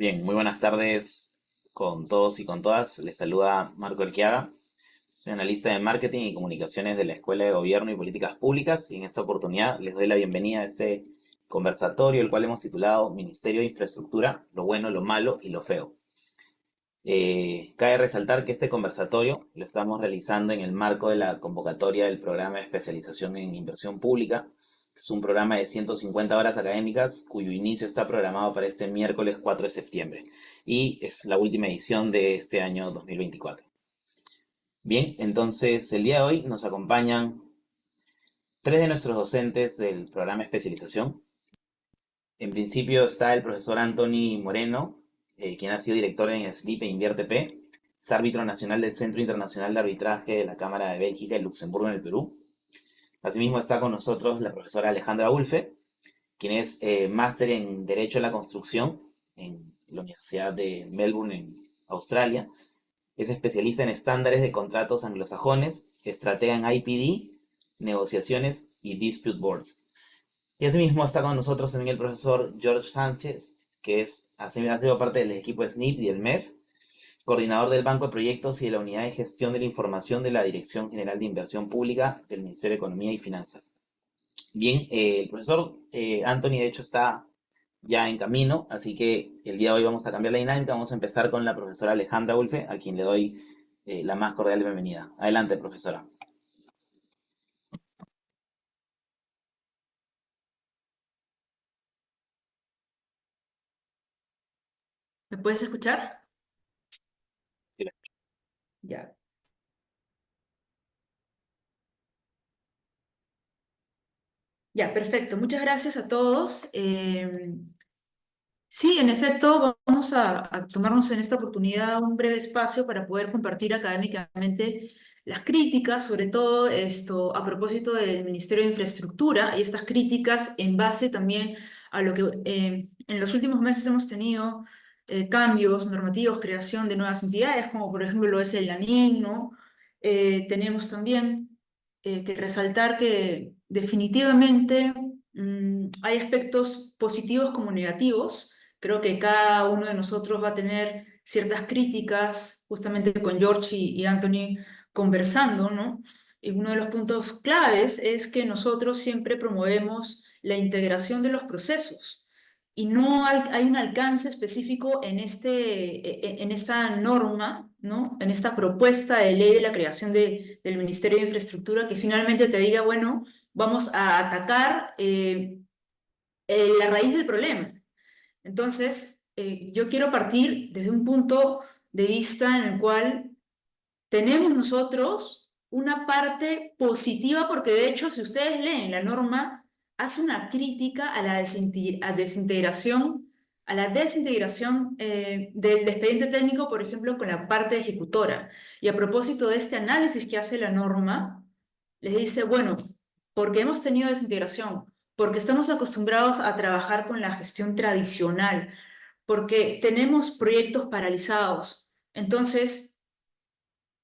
Bien, muy buenas tardes con todos y con todas. Les saluda Marco Elquiaga. Soy analista de marketing y comunicaciones de la Escuela de Gobierno y Políticas Públicas y en esta oportunidad les doy la bienvenida a este conversatorio, el cual hemos titulado Ministerio de Infraestructura, lo bueno, lo malo y lo feo. Cabe resaltar que este conversatorio lo estamos realizando en el marco de la convocatoria del programa de especialización en inversión pública. Es un programa de 150 horas académicas cuyo inicio está programado para este miércoles 4 de septiembre y es la última edición de este año 2024. Bien, entonces el día de hoy nos acompañan tres de nuestros docentes del programa de especialización. En principio está el profesor Anthony Moreno, quien ha sido director en SLIP e InvierteP, es árbitro nacional del Centro Internacional de Arbitraje de la Cámara de Bélgica y Luxemburgo en el Perú. Asimismo está con nosotros la profesora Alejandra Ulfe, quien es máster en Derecho a la Construcción en la Universidad de Melbourne, en Australia. Es especialista en estándares de contratos anglosajones, estratega en IPD, negociaciones y dispute boards. Y asimismo está con nosotros también el profesor George Sánchez, que ha sido parte del equipo SNIP y el MEF, coordinador del Banco de Proyectos y de la Unidad de Gestión de la Información de la Dirección General de Inversión Pública del Ministerio de Economía y Finanzas. Bien, el profesor Anthony de hecho está ya en camino, así que el día de hoy vamos a cambiar la dinámica. Vamos a empezar con la profesora Alejandra Ulfe, a quien le doy la más cordial bienvenida. Adelante, profesora. ¿Me puedes escuchar? Ya. Ya, perfecto. Muchas gracias a todos. Sí, en efecto, vamos a tomarnos en esta oportunidad un breve espacio para poder compartir académicamente las críticas, sobre todo esto a propósito del Ministerio de Infraestructura y estas críticas en base también a lo que en los últimos meses hemos tenido cambios normativos, creación de nuevas entidades, como por ejemplo lo es el ANIN, ¿no? Tenemos también que resaltar que definitivamente hay aspectos positivos como negativos. Creo que cada uno de nosotros va a tener ciertas críticas, justamente con George y Anthony conversando, ¿no? Y uno de los puntos claves es que nosotros siempre promovemos la integración de los procesos y no hay un alcance específico en, en esta norma, ¿no? En esta propuesta de ley de la creación del Ministerio de Infraestructura que finalmente te diga, bueno, vamos a atacar la raíz del problema. Entonces, yo quiero partir desde un punto de vista en el cual tenemos nosotros una parte positiva, porque de hecho, si ustedes leen la norma, hace una crítica a la desintegración, a la desintegración del expediente técnico, por ejemplo, con la parte ejecutora. Y a propósito de este análisis que hace la norma, les dice, bueno, porque hemos tenido desintegración, porque estamos acostumbrados a trabajar con la gestión tradicional, porque tenemos proyectos paralizados. Entonces,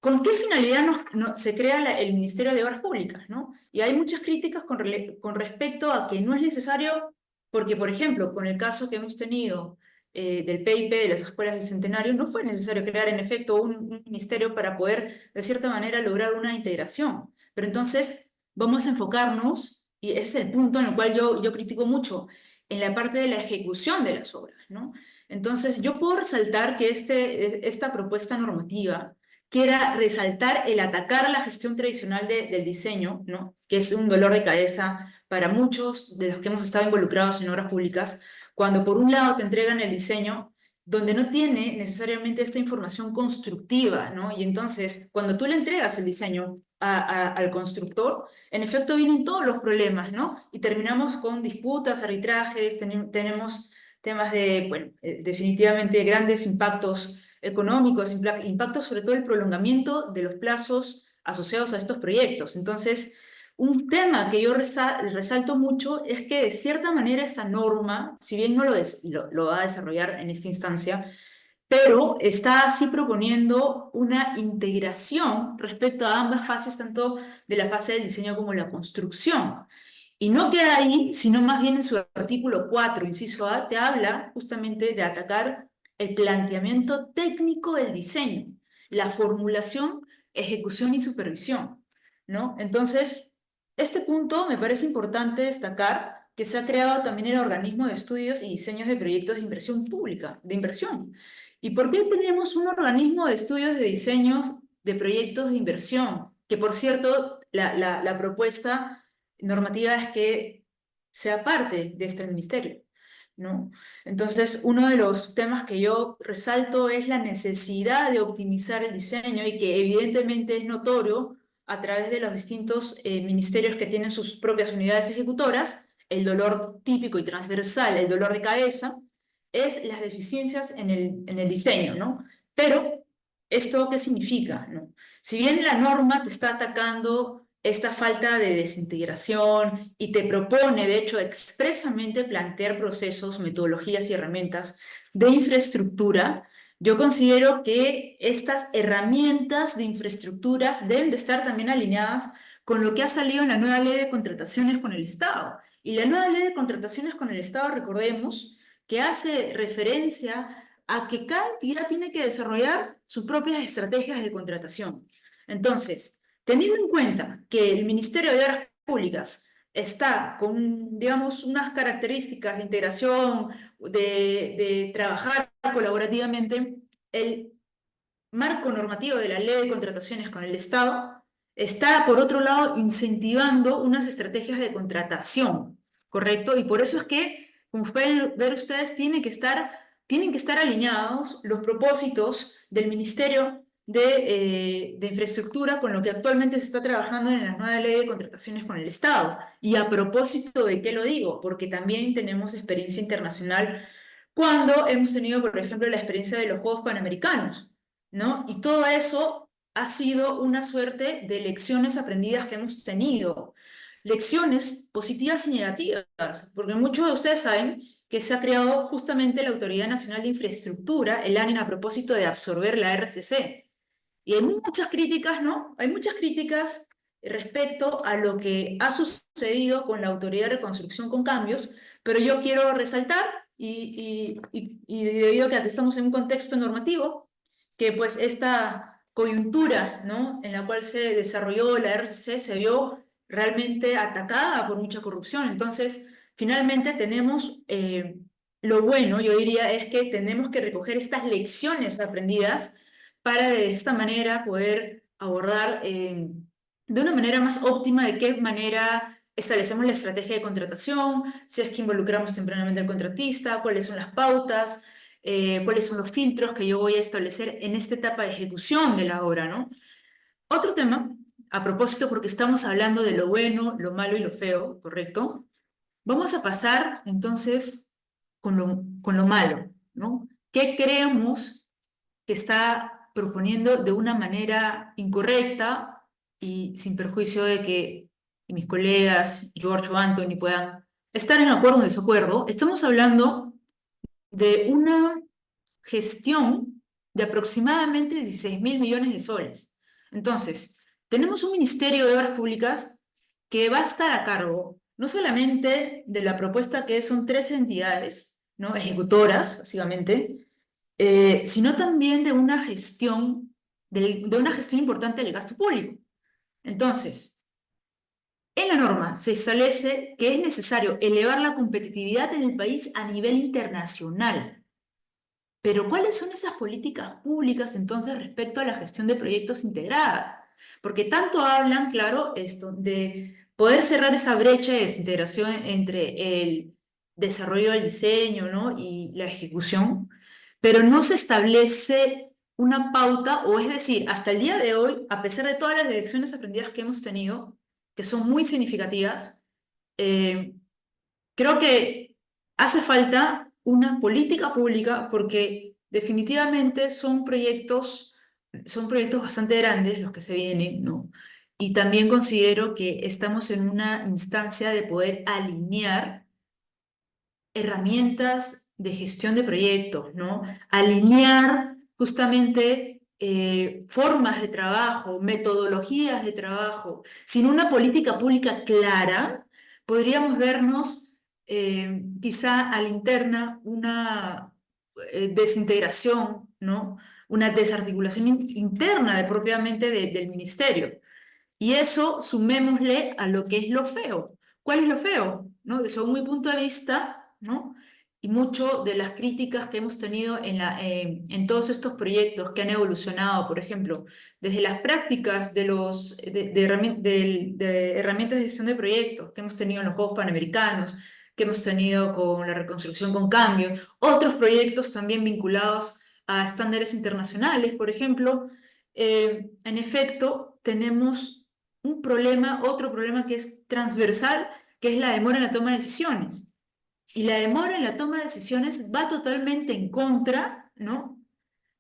¿con qué finalidad se crea el Ministerio de Obras Públicas, ¿no? Y hay muchas críticas con respecto a que no es necesario, porque, por ejemplo, con el caso que hemos tenido del PIP, de las escuelas del Centenario, no fue necesario crear, en efecto, un ministerio para poder, de cierta manera, lograr una integración. Pero entonces, vamos a enfocarnos, y ese es el punto en el cual yo critico mucho, en la parte de la ejecución de las obras, ¿no? Entonces, yo puedo resaltar que esta propuesta normativa quiera resaltar el atacar la gestión tradicional del diseño, ¿no? Que es un dolor de cabeza para muchos de los que hemos estado involucrados en obras públicas, cuando por un lado te entregan el diseño donde no tiene necesariamente esta información constructiva, ¿no? Y entonces, cuando tú le entregas el diseño al constructor, en efecto vienen todos los problemas, ¿no? Y terminamos con disputas, arbitrajes, tenemos temas de, bueno, definitivamente grandes impactos económicos, impacto sobre todo el prolongamiento de los plazos asociados a estos proyectos. Entonces, un tema que yo resalto mucho es que de cierta manera esta norma, si bien no lo va a desarrollar en esta instancia, pero está así proponiendo una integración respecto a ambas fases, tanto de la fase del diseño como la construcción. Y no queda ahí, sino más bien en su artículo 4 inciso A, te habla justamente de atacar el planteamiento técnico del diseño, la formulación, ejecución y supervisión, ¿no? Entonces, este punto me parece importante destacar que se ha creado también el organismo de estudios y diseños de proyectos de inversión pública, de inversión. ¿Y por qué tenemos un organismo de estudios de diseños de proyectos de inversión? Que por cierto, la propuesta normativa es que sea parte de este ministerio, ¿no? Entonces, uno de los temas que yo resalto es la necesidad de optimizar el diseño y que evidentemente es notorio a través de los distintos ministerios que tienen sus propias unidades ejecutoras, el dolor típico y transversal, el dolor de cabeza, es las deficiencias en el diseño, ¿no? Pero, ¿esto qué significa, no? Si bien la norma te está atacando esta falta de desintegración y te propone, de hecho, expresamente plantear procesos, metodologías y herramientas de infraestructura, yo considero que estas herramientas de infraestructuras deben de estar también alineadas con lo que ha salido en la nueva ley de contrataciones con el Estado. Y la nueva ley de contrataciones con el Estado, recordemos, que hace referencia a que cada entidad tiene que desarrollar sus propias estrategias de contratación. Entonces, teniendo en cuenta que el Ministerio de Obras Públicas está con, digamos, unas características de integración, de trabajar colaborativamente, el marco normativo de la ley de contrataciones con el Estado está, por otro lado, incentivando unas estrategias de contratación, ¿correcto? Y por eso es que, como pueden ver ustedes, tienen que estar alineados los propósitos del Ministerio de Infraestructura con lo que actualmente se está trabajando en la nueva ley de contrataciones con el Estado. Y a propósito de qué lo digo, porque también tenemos experiencia internacional cuando hemos tenido, por ejemplo, la experiencia de los Juegos Panamericanos, ¿no? Y todo eso ha sido una suerte de lecciones aprendidas que hemos tenido. Lecciones positivas y negativas, porque muchos de ustedes saben que se ha creado justamente la Autoridad Nacional de Infraestructura, el ANIN, a propósito de absorber la RCC. Y hay muchas críticas, ¿no? Hay muchas críticas respecto a lo que ha sucedido con la Autoridad de Reconstrucción con Cambios, pero yo quiero resaltar, y debido a que aquí estamos en un contexto normativo, que pues esta coyuntura, ¿no?, en la cual se desarrolló la RCC se vio realmente atacada por mucha corrupción. Entonces, finalmente tenemos, lo bueno, yo diría, es que tenemos que recoger estas lecciones aprendidas para de esta manera poder abordar de una manera más óptima de qué manera establecemos la estrategia de contratación, si es que involucramos tempranamente al contratista, cuáles son las pautas, cuáles son los filtros que yo voy a establecer en esta etapa de ejecución de la obra, ¿no? Otro tema, a propósito, porque estamos hablando de lo bueno, lo malo y lo feo, ¿correcto? Vamos a pasar entonces con lo malo, ¿no? ¿Qué creemos que está proponiendo de una manera incorrecta y sin perjuicio de que mis colegas, George o Anthony, puedan estar en acuerdo o en desacuerdo? Estamos hablando de una gestión de aproximadamente 16.000 millones de soles. Entonces, tenemos un Ministerio de Obras Públicas que va a estar a cargo no solamente de la propuesta que son tres entidades, ¿no?, ejecutoras, básicamente, sino también de una gestión, de una gestión importante del gasto público. Entonces, en la norma se establece que es necesario elevar la competitividad en el país a nivel internacional. Pero ¿cuáles son esas políticas públicas entonces respecto a la gestión de proyectos integrada? Porque tanto hablan, claro, esto de poder cerrar esa brecha de desintegración entre el desarrollo del diseño, ¿no?, y la ejecución, pero no se establece una pauta, o es decir, hasta el día de hoy, a pesar de todas las lecciones aprendidas que hemos tenido, que son muy significativas, eh, creo que hace falta una política pública porque definitivamente son proyectos bastante grandes los que se vienen, ¿no? Y también considero que estamos en una instancia de poder alinear herramientas de gestión de proyectos, ¿no? Alinear justamente formas de trabajo, metodologías de trabajo. Sin una política pública clara, podríamos vernos quizá a la interna desintegración, ¿no? Una desarticulación interna propiamente del ministerio. Y eso sumémosle a lo que es lo feo. ¿Cuál es lo feo? ¿No? Según mi punto de vista, ¿no? Y mucho de las críticas que hemos tenido en todos estos proyectos que han evolucionado, por ejemplo, desde las prácticas de herramientas de gestión de proyectos que hemos tenido en los Juegos Panamericanos, que hemos tenido con la reconstrucción con cambio, otros proyectos también vinculados a estándares internacionales, por ejemplo, en efecto, tenemos un problema, otro problema que es transversal, que es la demora en la toma de decisiones. Y la demora en la toma de decisiones va totalmente en contra, ¿no?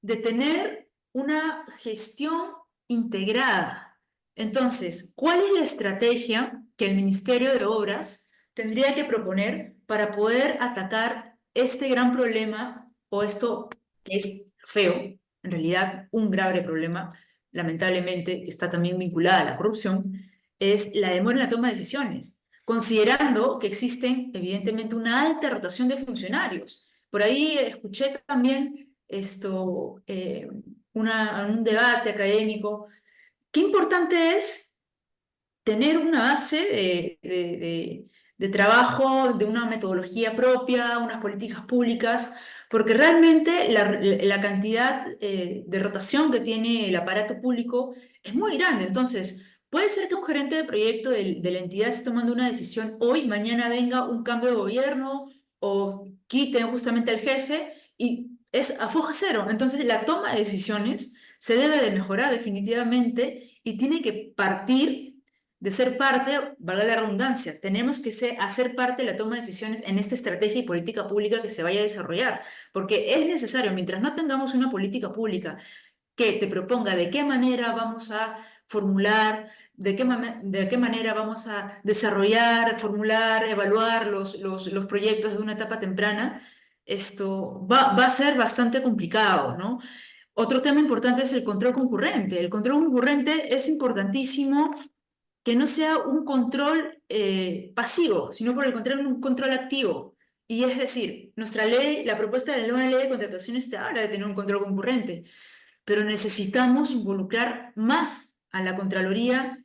De tener una gestión integrada. Entonces, ¿cuál es la estrategia que el Ministerio de Obras tendría que proponer para poder atacar este gran problema o esto que es feo, en realidad un grave problema, lamentablemente, que está también vinculada a la corrupción, es la demora en la toma de decisiones, considerando que existen, evidentemente, una alta rotación de funcionarios? Por ahí escuché también un debate académico. Qué importante es tener una base de trabajo, de una metodología propia, unas políticas públicas, porque realmente la cantidad de rotación que tiene el aparato público es muy grande. Entonces, puede ser que un gerente de proyecto de la entidad esté tomando una decisión hoy, mañana venga un cambio de gobierno o quiten justamente al jefe y es a foja cero. Entonces, la toma de decisiones se debe de mejorar definitivamente y tiene que partir de ser parte, valga la redundancia, tenemos que hacer parte de la toma de decisiones en esta estrategia y política pública que se vaya a desarrollar, porque es necesario, mientras no tengamos una política pública que te proponga de qué manera vamos a formular, de qué manera vamos a desarrollar, formular, evaluar los proyectos de una etapa temprana, esto va a ser bastante complicado, ¿no? Otro tema importante es el control concurrente. El control concurrente es importantísimo que no sea un control pasivo, sino por el contrario un control activo. Y es decir, nuestra ley, la propuesta de la nueva ley de contrataciones te habla de tener un control concurrente, pero necesitamos involucrar más a la Contraloría,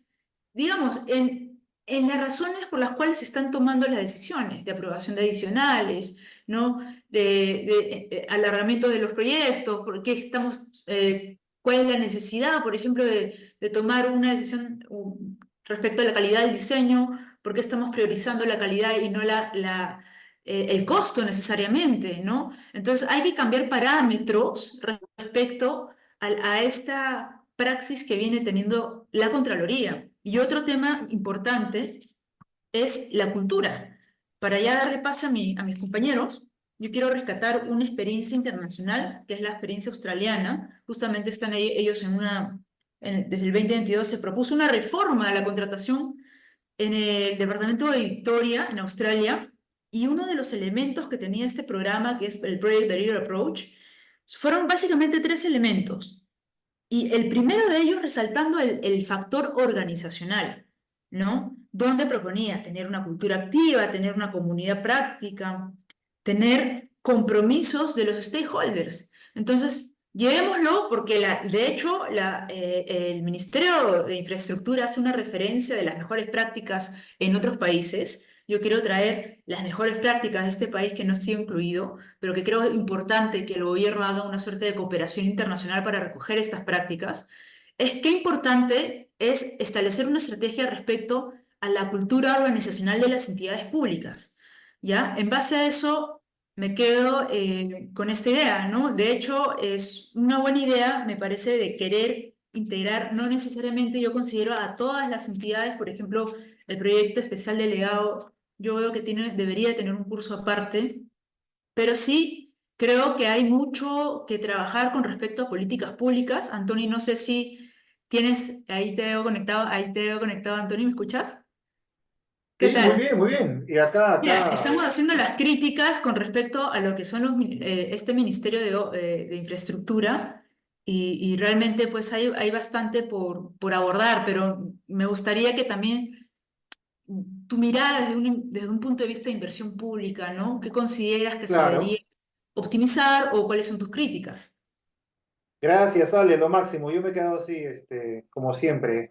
digamos, en las razones por las cuales se están tomando las decisiones de aprobación de adicionales, ¿no? De alargamiento de los proyectos, por qué estamos, cuál es la necesidad, por ejemplo, de tomar una decisión respecto a la calidad del diseño, por qué estamos priorizando la calidad y no el costo necesariamente, ¿no? Entonces hay que cambiar parámetros respecto a esta praxis que viene teniendo la Contraloría. Y otro tema importante es la cultura. Para ya darle paso a mis compañeros, yo quiero rescatar una experiencia internacional, que es la experiencia australiana. Justamente están ellos desde el 2022 se propuso una reforma a la contratación en el departamento de Victoria, en Australia, y uno de los elementos que tenía este programa, que es el Project Delivery Approach, fueron básicamente tres elementos. Y el primero de ellos resaltando el factor organizacional, ¿no? Donde proponía tener una cultura activa, tener una comunidad práctica, tener compromisos de los stakeholders. Entonces, llevémoslo porque, de hecho, el Ministerio de Infraestructura hace una referencia de las mejores prácticas en otros países. Yo quiero traer las mejores prácticas de este país que no esté incluido, pero que creo importante que el gobierno haga una suerte de cooperación internacional para recoger estas prácticas. Es que importante es establecer una estrategia respecto a la cultura organizacional de las entidades públicas. ¿Ya? En base a eso, me quedo con esta idea, ¿no? De hecho, es una buena idea, me parece, de querer integrar, no necesariamente yo considero a todas las entidades, por ejemplo, el proyecto especial delegado, yo veo que debería tener un curso aparte, pero sí creo que hay mucho que trabajar con respecto a políticas públicas. Antonio, no sé si tienes, ahí te veo conectado, Antonio, ¿me escuchas? ¿Qué Sí, muy tal? bien, muy bien. Y Mira, estamos haciendo las críticas con respecto a lo que son este Ministerio de Infraestructura y realmente pues hay bastante por abordar, pero me gustaría que también tu mirada desde un punto de vista de inversión pública, ¿no? ¿Qué consideras que se debería claro. optimizar o cuáles son tus críticas. Gracias, Ale, lo máximo. Yo me he quedado así, como siempre,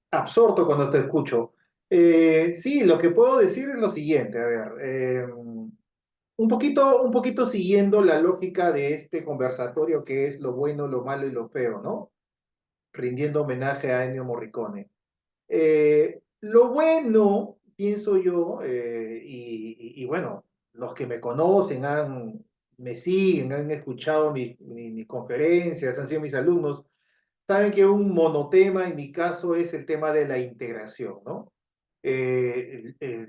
absorto cuando te escucho. Sí, lo que puedo decir es lo siguiente, a ver, un poquito siguiendo la lógica de este conversatorio que es lo bueno, lo malo y lo feo, ¿no? Rindiendo homenaje a Ennio Morricone. Lo bueno, pienso yo, y bueno, los que me conocen me siguen, han escuchado mis conferencias, han sido mis alumnos, saben que un monotema en mi caso es el tema de la integración, ¿no?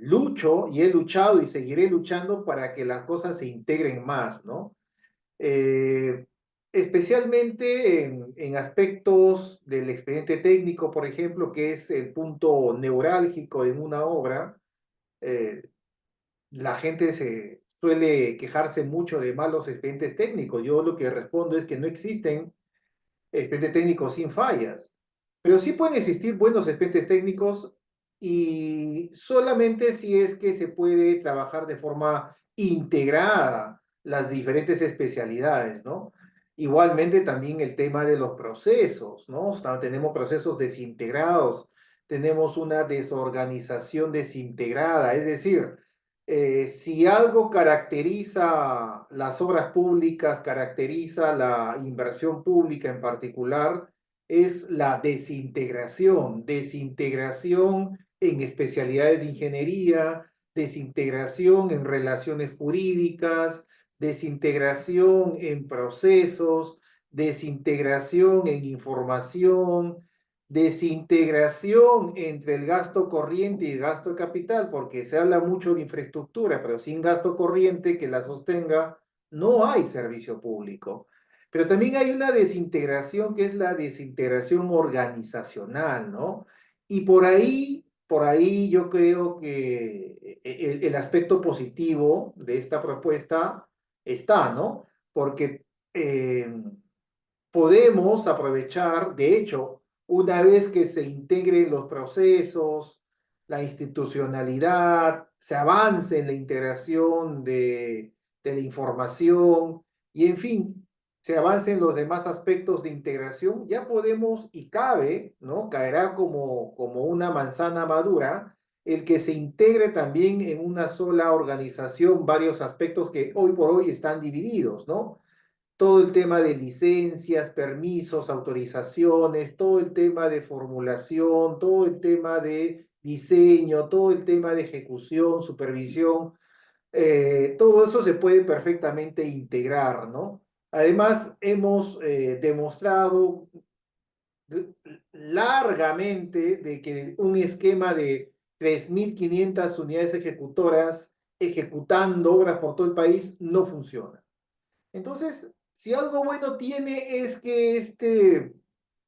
Lucho y he luchado y seguiré luchando para que las cosas se integren más, ¿no? eh, Especialmente en aspectos del expediente técnico, por ejemplo, que es el punto neurálgico en una obra. eh, la gente se suele quejarse mucho de malos expedientes técnicos. Yo lo que respondo es que no existen expediente técnico sin fallas, pero sí pueden existir buenos expedientes técnicos y solamente si es que se puede trabajar de forma integrada las diferentes especialidades, ¿no? Igualmente también el tema de los procesos, ¿no? O sea, tenemos procesos desintegrados, tenemos una desorganización desintegrada, es decir, si algo caracteriza las obras públicas, caracteriza la inversión pública en particular, es la desintegración, desintegración en especialidades de ingeniería, desintegración en relaciones jurídicas, desintegración en procesos, desintegración en información, desintegración entre el gasto corriente y el gasto de capital, porque se habla mucho de infraestructura, pero sin gasto corriente que la sostenga, no hay servicio público. Pero también hay una desintegración que es la desintegración organizacional, ¿no? Y por ahí yo creo que el aspecto positivo de esta propuesta está, ¿no? Porque podemos aprovechar, de hecho, una vez que se integren los procesos, la institucionalidad, se avance en la integración de la información y, en fin, se avance en los demás aspectos de integración, ya podemos y cabe, ¿no? Caerá como una manzana madura el que se integre también en una sola organización varios aspectos que hoy por hoy están divididos, ¿no? Todo el tema de licencias, permisos, autorizaciones, todo el tema de formulación, todo el tema de diseño, todo el tema de ejecución, supervisión, todo eso se puede perfectamente integrar, ¿no? Además, hemos demostrado largamente de que un esquema de 3.500 unidades ejecutoras ejecutando obras por todo el país no funciona. Entonces, si algo bueno tiene es que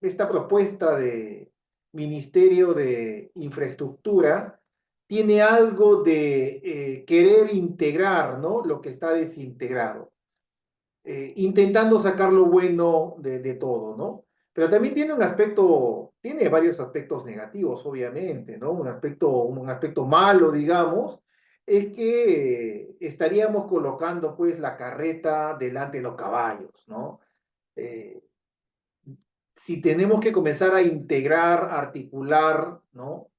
esta propuesta de Ministerio de Infraestructura tiene algo de querer integrar, ¿no? Lo que está desintegrado, intentando sacar lo bueno de todo, ¿no? Pero también tiene un aspecto, tiene varios aspectos negativos, obviamente, ¿no? Un aspecto malo, digamos, es que estaríamos colocando, pues, la carreta delante de los caballos, ¿no? Eh, si tenemos que comenzar a integrar, articular, ¿no?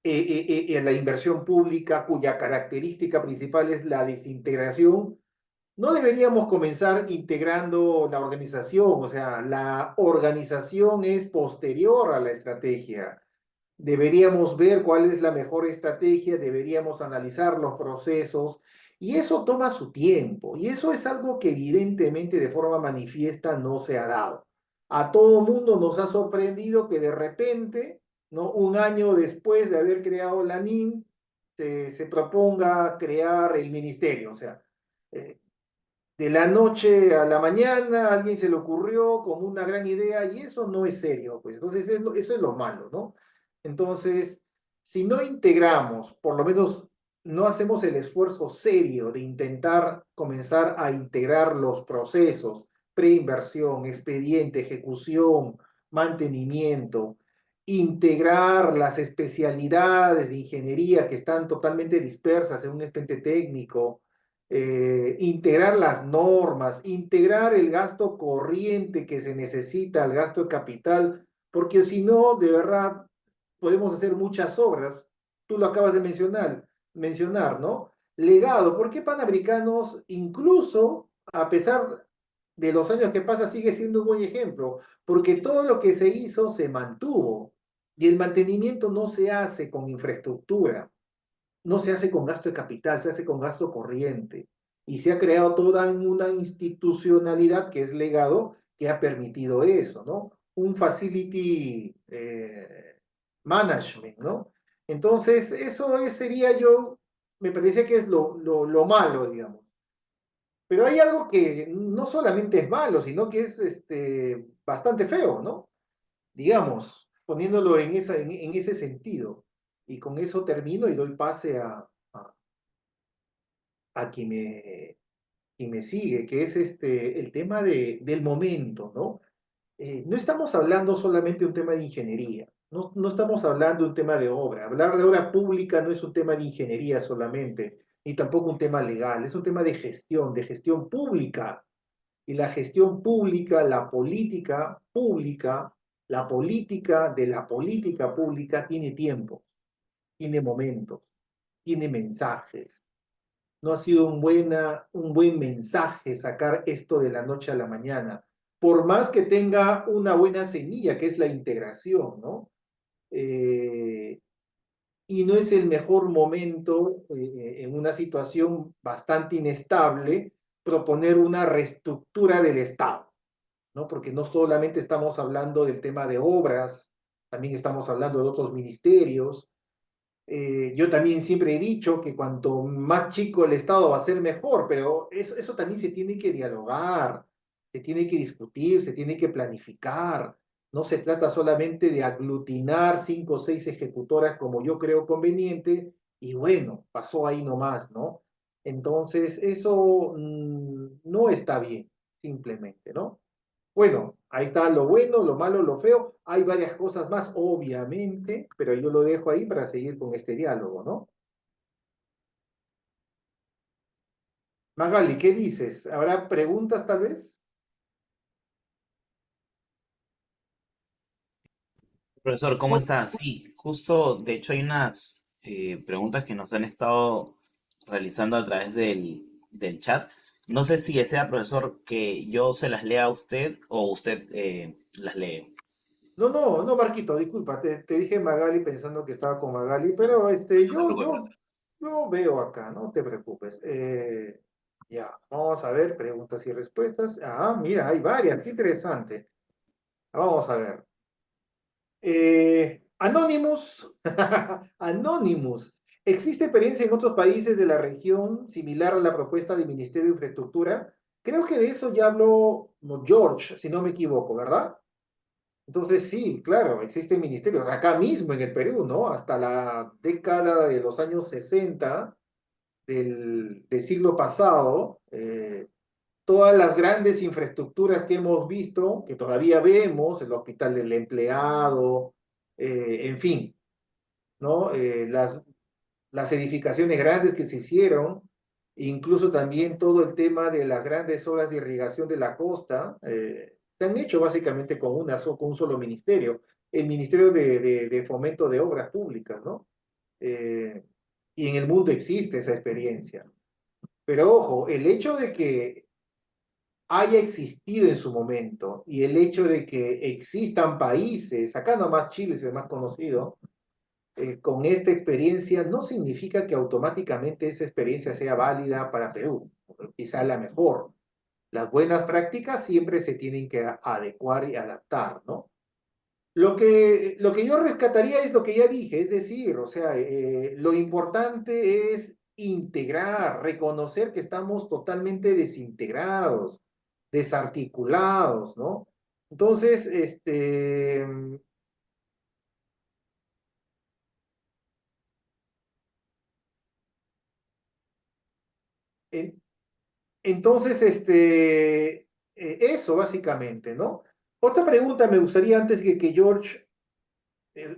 En la inversión pública, cuya característica principal es la desintegración, no deberíamos comenzar integrando la organización, o sea, la organización es posterior a la estrategia. Deberíamos ver cuál es la mejor estrategia, deberíamos analizar los procesos y eso toma su tiempo y eso es algo que evidentemente de forma manifiesta no se ha dado. A todo mundo nos ha sorprendido que de repente, ¿no? Un año después de haber creado la NIM, se proponga crear el ministerio, o sea, eh, de la noche a la mañana a alguien se le ocurrió como una gran idea y eso no es serio, pues entonces eso es lo malo, ¿no? Entonces, si no integramos, por lo menos no hacemos el esfuerzo serio de intentar comenzar a integrar los procesos, preinversión, expediente, ejecución, mantenimiento, integrar las especialidades de ingeniería que están totalmente dispersas en un expediente técnico, integrar las normas, integrar el gasto corriente que se necesita al gasto de capital, porque si no, de verdad, podemos hacer muchas obras. Tú lo acabas de mencionar, ¿no? Legado, ¿por qué Panamericanos, incluso a pesar de los años que pasa, sigue siendo un buen ejemplo? Porque todo lo que se hizo se mantuvo y el mantenimiento no se hace con infraestructura, no se hace con gasto de capital, se hace con gasto corriente. Y se ha creado toda una institucionalidad que es legado, que ha permitido eso, ¿no? Un facility management, ¿no? Entonces, sería yo, me parecía que es lo malo, digamos. Pero hay algo que no solamente es malo, sino que es bastante feo, ¿no? Digamos, poniéndolo en ese sentido. Y con eso termino y doy pase a quien me sigue, que es el tema del momento, ¿no? No estamos hablando solamente de un tema de ingeniería, no estamos hablando de un tema de obra. Hablar de obra pública no es un tema de ingeniería solamente, ni tampoco un tema legal, es un tema de gestión pública. Y la gestión pública, la política pública, la política de la política pública tiene tiempo, tiene momentos, tiene mensajes. No ha sido un buen mensaje sacar esto de la noche a la mañana, por más que tenga una buena semilla, que es la integración, ¿no? Y no es el mejor momento en una situación bastante inestable proponer una reestructura del Estado, ¿no? Porque no solamente estamos hablando del tema de obras, también estamos hablando de otros ministerios. Yo también siempre he dicho que cuanto más chico el Estado va a ser mejor, pero eso también se tiene que dialogar, se tiene que discutir, se tiene que planificar. No se trata solamente de aglutinar 5 o 6 ejecutoras como yo creo conveniente y bueno, pasó ahí nomás, ¿no? Entonces, eso no está bien, simplemente, ¿no? Bueno, ahí está lo bueno, lo malo, lo feo. Hay varias cosas más, obviamente, pero yo lo dejo ahí para seguir con este diálogo, ¿no? Magali, ¿qué dices? ¿Habrá preguntas tal vez? Profesor, ¿cómo está? Sí, justo, de hecho hay unas preguntas que nos han estado realizando a través del chat. No sé si desea, profesor, que yo se las lea a usted o usted las lee. No, no, no, Marquito, disculpa, te dije Magali pensando que estaba con Magali, pero No se preocupe, profesor. yo veo acá, no te preocupes. Ya, vamos a ver, preguntas y respuestas. Ah, mira, hay varias, qué interesante. Vamos a ver. Anonymous, Anonymous. ¿Existe experiencia en otros países de la región similar a la propuesta del Ministerio de Infraestructura? Creo que de eso ya habló George, si no me equivoco, ¿verdad? Entonces sí, claro, existen ministerios, acá mismo en el Perú, ¿no? Hasta la década de los años 60 del siglo pasado, todas las grandes infraestructuras que hemos visto, que todavía vemos, el Hospital del Empleado, en fin, ¿no? Las edificaciones grandes que se hicieron, incluso también todo el tema de las grandes obras de irrigación de la costa, se han hecho básicamente con un solo ministerio, el Ministerio de Fomento de Obras Públicas, ¿no? Eh, y en el mundo existe esa experiencia. Pero ojo, el hecho de que haya existido en su momento y el hecho de que existan países, acá nomás Chile es el más conocido, con esta experiencia no significa que automáticamente esa experiencia sea válida para Perú, quizá la mejor. Las buenas prácticas siempre se tienen que adecuar y adaptar, ¿no? Lo que yo rescataría es lo que ya dije, es decir, o sea, lo importante es integrar, reconocer que estamos totalmente desintegrados, desarticulados, ¿no? Entonces, en- entonces, eso básicamente, ¿no? Otra pregunta me gustaría antes de que George, eh,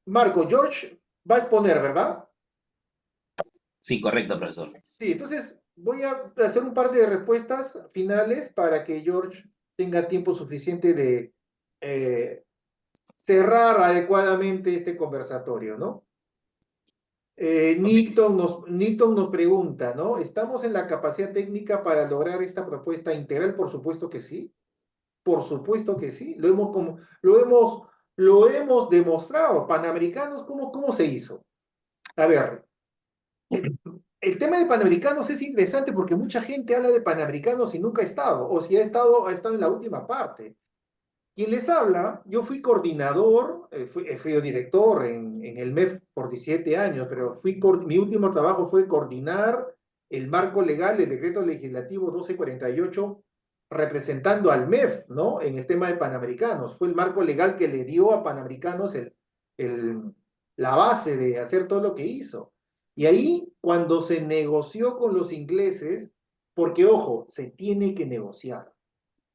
Marco, George va a exponer, ¿verdad? Sí, correcto, profesor. Sí, entonces voy a hacer un par de respuestas finales para que George tenga tiempo suficiente de eh, cerrar adecuadamente este conversatorio, ¿no? Ok. Nilton nos pregunta, ¿no? ¿Estamos en la capacidad técnica para lograr esta propuesta integral? Por supuesto que sí. Por supuesto que sí. Lo hemos demostrado. Panamericanos, ¿cómo se hizo? A ver, el, el tema de Panamericanos es interesante porque mucha gente habla de Panamericanos y nunca ha estado, o si ha estado en la última parte. Quien les habla, yo fui coordinador, fui director en el MEF por 17 años, pero mi último trabajo fue coordinar el marco legal del decreto legislativo 1248, representando al MEF, ¿no? En el tema de Panamericanos. Fue el marco legal que le dio a Panamericanos el, la base de hacer todo lo que hizo. Y ahí, cuando se negoció con los ingleses, porque ojo, se tiene que negociar.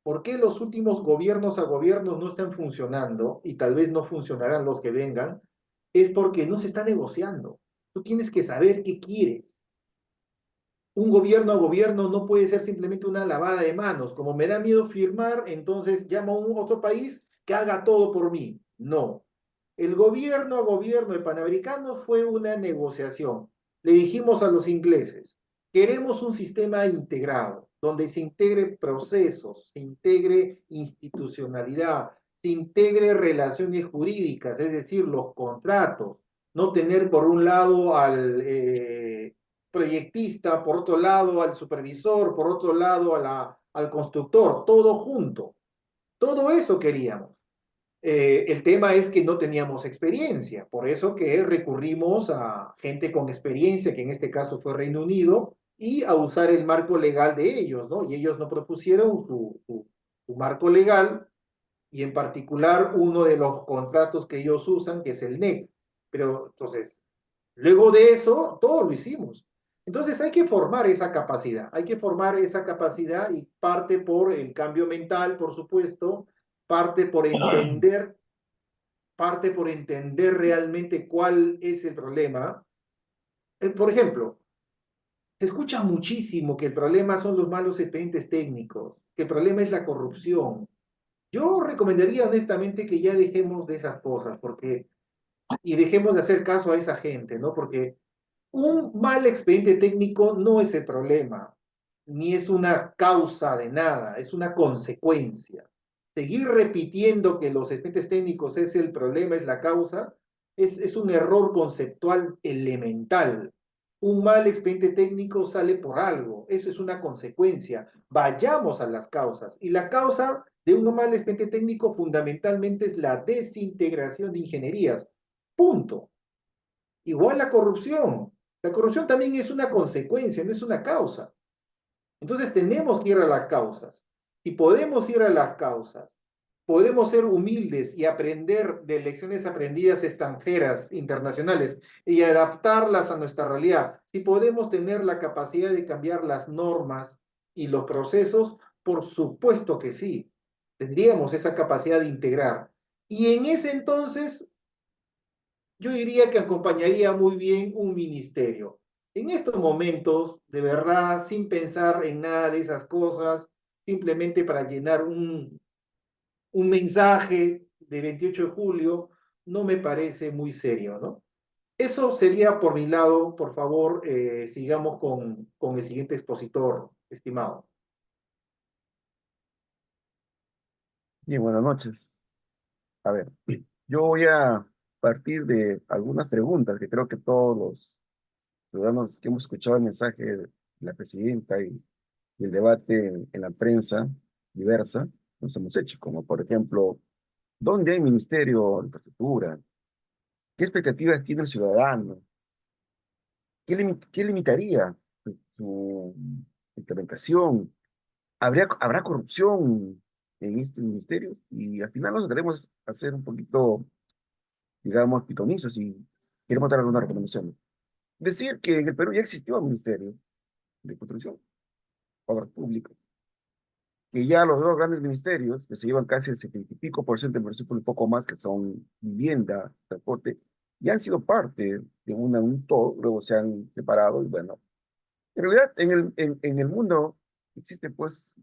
¿Por qué los últimos gobiernos a gobiernos no están funcionando y tal vez no funcionarán los que vengan? Es porque no se está negociando. Tú tienes que saber qué quieres. Un gobierno a gobierno no puede ser simplemente una lavada de manos. Como me da miedo firmar, entonces llamo a un otro país que haga todo por mí. No. El gobierno a gobierno de Panamericanos fue una negociación. Le dijimos a los ingleses, queremos un sistema integrado, donde se integre procesos, se integre institucionalidad, se integre relaciones jurídicas, es decir, los contratos, no tener por un lado al proyectista, por otro lado al supervisor, por otro lado al constructor, todo junto. Todo eso queríamos. El tema es que no teníamos experiencia, por eso que recurrimos a gente con experiencia, que en este caso fue Reino Unido, y a usar el marco legal de ellos, ¿no? Y ellos no propusieron su marco legal, y en particular uno de los contratos que ellos usan, que es el NEC. Pero entonces, luego de eso, todo lo hicimos. Entonces hay que formar esa capacidad, hay que formar esa capacidad y parte por el cambio mental, por supuesto, parte por entender, parte por entender realmente cuál es el problema. Por ejemplo, se escucha muchísimo que el problema son los malos expedientes técnicos, que el problema es la corrupción. Yo recomendaría honestamente que ya dejemos de esas cosas, y dejemos de hacer caso a esa gente, ¿no? Porque un mal expediente técnico no es el problema, ni es una causa de nada, es una consecuencia. Seguir repitiendo que los expedientes técnicos es el problema, es la causa, es un error conceptual elemental. Un mal expediente técnico sale por algo, eso es una consecuencia. Vayamos a las causas. Y la causa de un mal expediente técnico fundamentalmente es la desintegración de ingenierías. Punto. Igual la corrupción. La corrupción también es una consecuencia, no es una causa. Entonces tenemos que ir a las causas. Y podemos ir a las causas. Podemos ser humildes y aprender de lecciones aprendidas extranjeras, internacionales, y adaptarlas a nuestra realidad. Si podemos tener la capacidad de cambiar las normas y los procesos, por supuesto que sí. Tendríamos esa capacidad de integrar. Y en ese entonces yo diría que acompañaría muy bien un ministerio. En estos momentos, de verdad, sin pensar en nada de esas cosas, simplemente para llenar un mensaje de 28 de julio, no me parece muy serio, ¿no? Eso sería por mi lado. Por favor, sigamos con el siguiente expositor, estimado. Bien, buenas noches. A ver, yo voy a partir de algunas preguntas que creo que todos los ciudadanos que hemos escuchado el mensaje de la presidenta y el debate en la prensa diversa nos hemos hecho, como por ejemplo, ¿dónde hay ministerio de infraestructura? ¿Qué expectativas tiene el ciudadano? ¿Qué limitaría su implementación? ¿Habrá corrupción en este ministerio? Y al final nos queremos hacer un poquito, digamos, pitonizos y queremos dar alguna recomendación. Decir que en el Perú ya existió un ministerio de construcción, obras públicas, que ya los dos grandes ministerios, que se llevan casi el 70 y pico% del presupuesto, un poco más, que son vivienda, transporte, ya han sido parte de un todo, luego se han separado y bueno, En realidad, en el mundo existe, pues,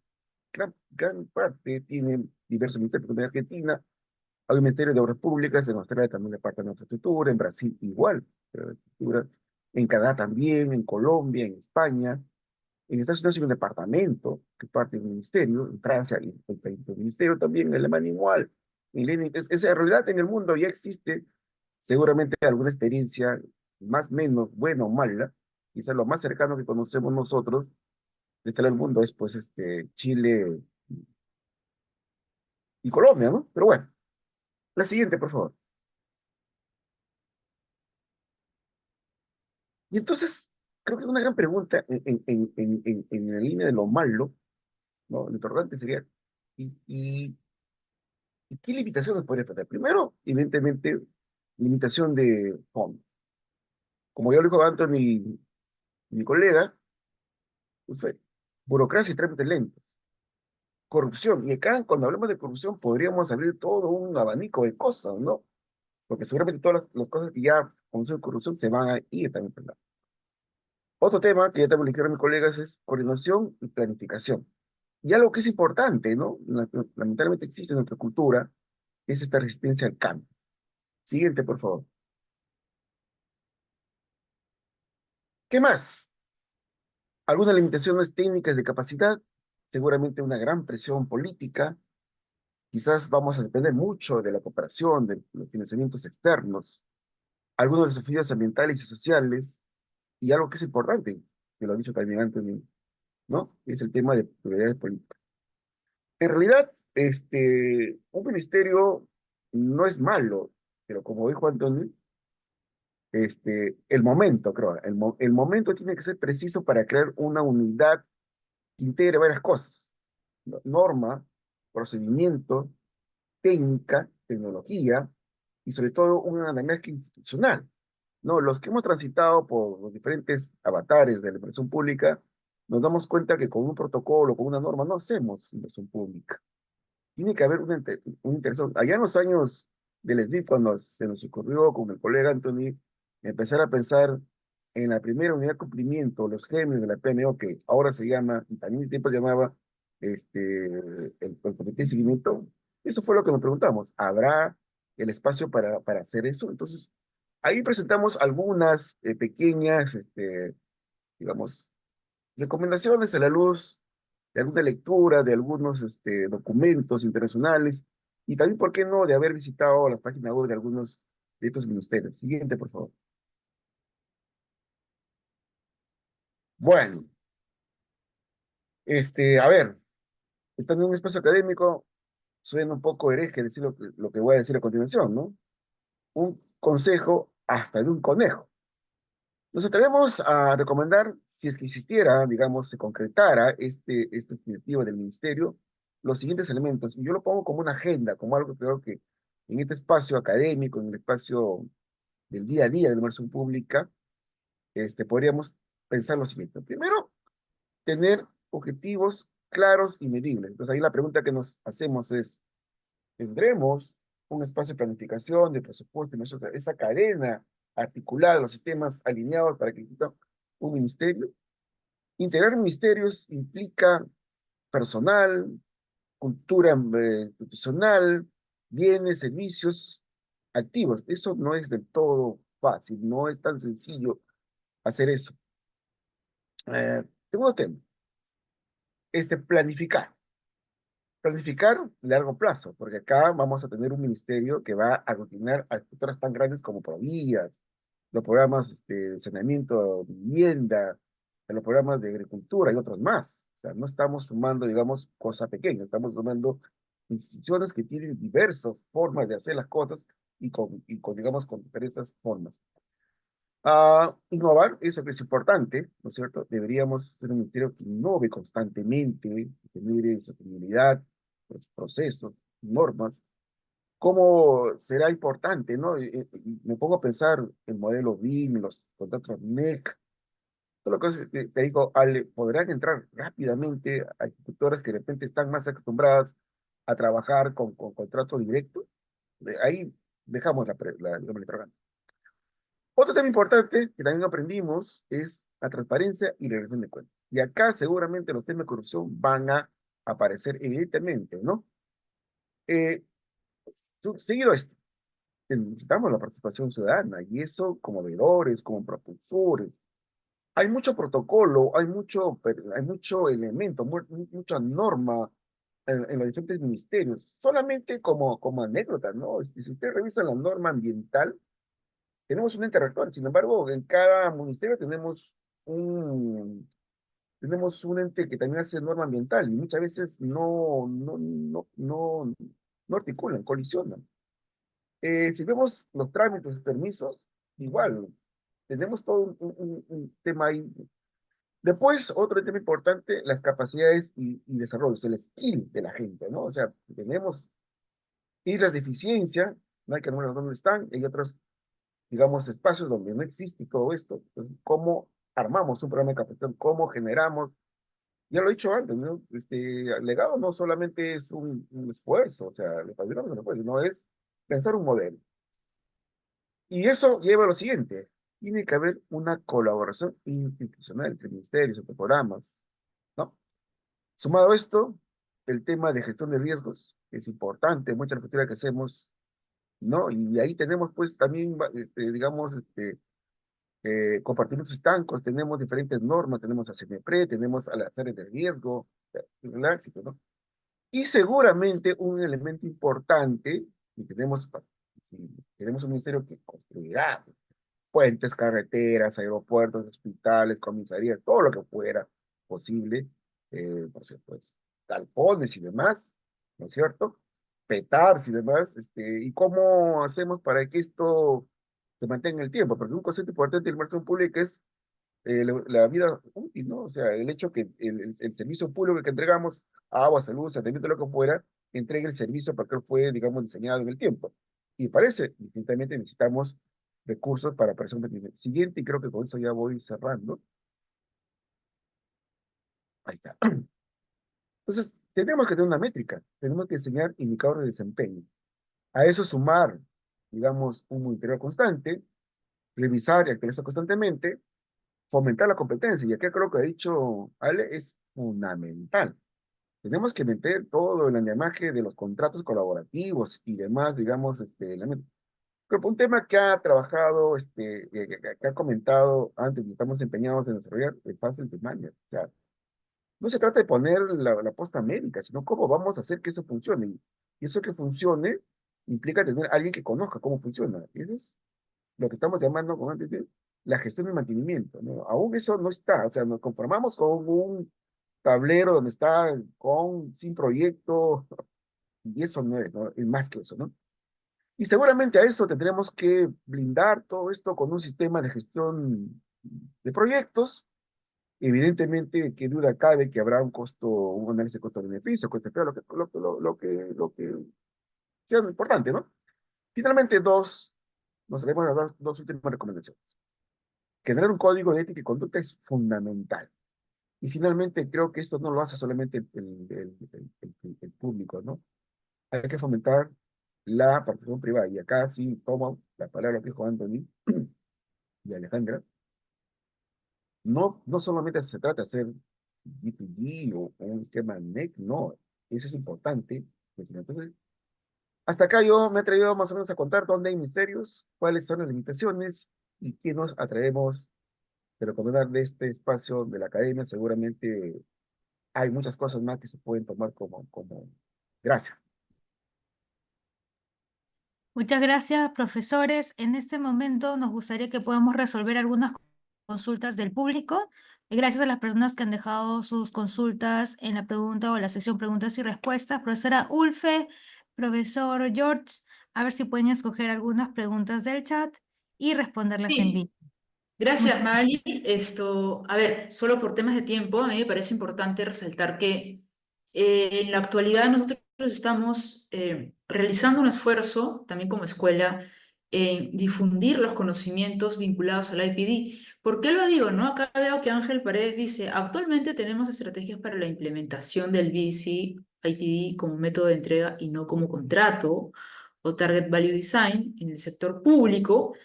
gran parte, tiene diversos ministerios. En Argentina hay un ministerio de Obras Públicas, en Australia también le parte de infraestructura, en Brasil igual, infraestructura, en Canadá también, en Colombia, en España, en Estados Unidos hay un departamento que parte del ministerio, en Francia hay el ministerio también, en Alemania igual. En realidad en el mundo ya existe seguramente alguna experiencia más o menos buena o mala, quizás lo más cercano que conocemos nosotros de todo el mundo es pues Chile y Colombia, ¿no? Pero bueno, la siguiente, por favor. Y entonces, creo que una gran pregunta en la línea de lo malo, ¿no? Lo interrogante sería, ¿y, y, y qué limitaciones podría tener? Primero, evidentemente, limitación de fondo. Como ya lo dijo Anthony, mi colega, pues fue burocracia y trámites lentos, corrupción. Y acá, cuando hablamos de corrupción, podríamos abrir todo un abanico de cosas, ¿no? Porque seguramente todas las cosas que ya conocen corrupción se van a ir también por lado. Otro tema que ya también le quiero a mis colegas es coordinación y planificación. Y algo que es importante, ¿no? Lamentablemente existe en nuestra cultura, es esta resistencia al cambio. Siguiente, por favor. ¿Qué más? Algunas limitaciones técnicas de capacidad, seguramente una gran presión política, quizás vamos a depender mucho de la cooperación, de los financiamientos externos, algunos desafíos ambientales y sociales, y algo que es importante, que lo ha dicho también Anthony, ¿no? Es el tema de prioridades políticas. En realidad, un ministerio no es malo, pero como dijo Anthony, el momento, creo, el momento tiene que ser preciso para crear una unidad que integre varias cosas, ¿no? Norma, procedimiento, técnica, tecnología y sobre todo una dinámica institucional, ¿no? Los que hemos transitado por los diferentes avatares de la inversión pública, nos damos cuenta que con un protocolo, con una norma, no hacemos inversión pública. Tiene que haber una interacción. Allá en los años del SNIT, cuando se nos ocurrió con el colega Anthony empezar a pensar en la primera unidad de cumplimiento, los genios de la PMO, que ahora se llama, y también en tiempo llamaba, el comité de seguimiento, eso fue lo que nos preguntamos. ¿Habrá el espacio para hacer eso? Entonces, ahí presentamos algunas pequeñas, digamos, recomendaciones a la luz de alguna lectura, de algunos documentos internacionales y también, ¿por qué no?, de haber visitado la página web de algunos de estos ministerios. Siguiente, por favor. Bueno, a ver, estando en un espacio académico, suena un poco hereje decir lo que voy a decir a continuación, ¿no? Un consejo hasta de un conejo. Nos atrevemos a recomendar, si es que existiera, digamos, se concretara este objetivo del ministerio, los siguientes elementos. Y yo lo pongo como una agenda, como algo que creo que en este espacio académico, en el espacio del día a día de la inversión pública, podríamos pensar lo siguiente. Primero, tener objetivos claros y medibles. Entonces ahí la pregunta que nos hacemos es, ¿tendremos un espacio de planificación, de presupuesto, esa cadena articulada, los sistemas alineados para que exista un ministerio? Integrar ministerios implica personal, cultura institucional, bienes, servicios, activos. Eso no es del todo fácil, no es tan sencillo hacer eso. Segundo tema, planificar. Planificar a largo plazo, porque acá vamos a tener un ministerio que va a aglutinar a estructuras tan grandes como Provías, los programas de saneamiento, vivienda, los programas de agricultura y otros más. O sea, no estamos sumando, digamos, cosas pequeñas, estamos sumando instituciones que tienen diversas formas de hacer las cosas digamos, con diferentes formas. Innovar, eso que es importante, ¿no es cierto? Deberíamos ser un ministerio que innove constantemente, que genere sostenibilidad, procesos, normas. ¿Cómo será importante, no? Me pongo a pensar en modelo BIM, los contratos NEC, todo lo que te digo, podrán entrar rápidamente a ejecutoras que de repente están más acostumbradas a trabajar con contrato directo. Ahí dejamos la interrogante. Otro tema importante que también aprendimos es la transparencia y la rendición de cuentas. Y acá seguramente los temas de corrupción van a aparecer evidentemente, ¿no? Eh, Seguido esto, necesitamos la participación ciudadana y eso como veedores, como propulsores. Hay mucho protocolo, hay mucho elemento, mucha norma en los diferentes ministerios. Solamente como anécdota, ¿no? Si usted revisa la norma ambiental, tenemos un ente rector. Sin embargo, en cada ministerio tenemos un ente que también hace norma ambiental y muchas veces no articulan, colisionan. Si vemos los trámites y permisos, igual, tenemos todo un tema ahí. Después, otro tema importante, las capacidades y desarrollos, el skill de la gente, ¿no? O sea, tenemos islas de eficiencia, no hay que nombrar dónde están, hay otros, digamos, espacios donde no existe todo esto. Entonces, ¿cómo armamos un programa de capacitación? ¿Cómo generamos? Ya lo he dicho antes, ¿no? Legado no solamente es un esfuerzo, o sea, le padrinamos un esfuerzo, no es pensar un modelo. Y eso lleva a lo siguiente, tiene que haber una colaboración institucional entre ministerios, entre programas, ¿no? Sumado a esto, el tema de gestión de riesgos es importante, mucha lectura que hacemos, ¿no? Y ahí tenemos pues también, digamos, compartimentos estancos, tenemos diferentes normas, tenemos a CNPRE, tenemos a las áreas de riesgo, el éxito, ¿no? Y seguramente un elemento importante, y tenemos un ministerio que construirá puentes, carreteras, aeropuertos, hospitales, comisarías, todo lo que fuera posible, no sé, pues, galpones y demás, ¿no es cierto? Petars y demás, y cómo hacemos para que esto se mantenga en el tiempo, porque un concepto importante de la inversión pública es la vida útil, ¿no? O sea, el hecho que el servicio público que entregamos, agua, salud, saneamiento, lo que fuera, entregue el servicio para que fue, digamos, diseñado en el tiempo. Y parece, definitivamente necesitamos recursos para operación de siguiente, y creo que con eso ya voy cerrando. Ahí está. Entonces, tenemos que tener una métrica, tenemos que enseñar indicadores de desempeño. A eso sumar, digamos, un monitoreo constante, revisar y actualizar constantemente, fomentar la competencia, y acá creo que ha dicho Ale, es fundamental. Tenemos que meter todo el andamiaje de los contratos colaborativos y demás, digamos, pero un tema que ha trabajado, que ha comentado antes, y estamos empeñados en desarrollar el fácil de mañana. O sea, no se trata de poner la posta médica, sino cómo vamos a hacer que eso funcione. Y eso que funcione implica tener a alguien que conozca cómo funciona. Y eso es lo que estamos llamando con antes de la gestión y mantenimiento, ¿no? Aún eso no está, o sea, nos conformamos con un tablero donde está sin proyecto, y eso no es, ¿no? Es más que eso, ¿no? Y seguramente a eso tendremos que blindar todo esto con un sistema de gestión de proyectos. Evidentemente, qué duda cabe que habrá un costo, un análisis de costo-beneficio, coste-feo, lo que sea importante, ¿no? Finalmente, nos haremos las dos últimas recomendaciones. Generar un código de ética y conducta es fundamental. Y finalmente, creo que esto no lo hace solamente el público, ¿no? Hay que fomentar la participación privada. Y acá sí tomo la palabra que dijo Anthony y Alejandra. No solamente se trata de hacer G2G o un esquema NEC, no. Eso es importante. Entonces, hasta acá yo me he atrevido más o menos a contar dónde hay misterios, cuáles son las limitaciones y qué nos atrevemos de recomendar de este espacio de la academia. Seguramente hay muchas cosas más que se pueden tomar como. Gracias. Muchas gracias, profesores. En este momento nos gustaría que podamos resolver algunas consultas del público. Gracias a las personas que han dejado sus consultas en la pregunta o la sección preguntas y respuestas. Profesora Ulfe, profesor George, a ver si pueden escoger algunas preguntas del chat y responderlas en Sí. vivo. Gracias, Mali. A ver, solo por temas de tiempo, a mí me parece importante resaltar que en la actualidad nosotros estamos realizando un esfuerzo, también como escuela, en difundir los conocimientos vinculados al IPD. ¿Por qué lo digo, no? Acá veo que Ángel Paredes dice, actualmente tenemos estrategias para la implementación del BC IPD como método de entrega y no como contrato o Target Value Design en el sector público.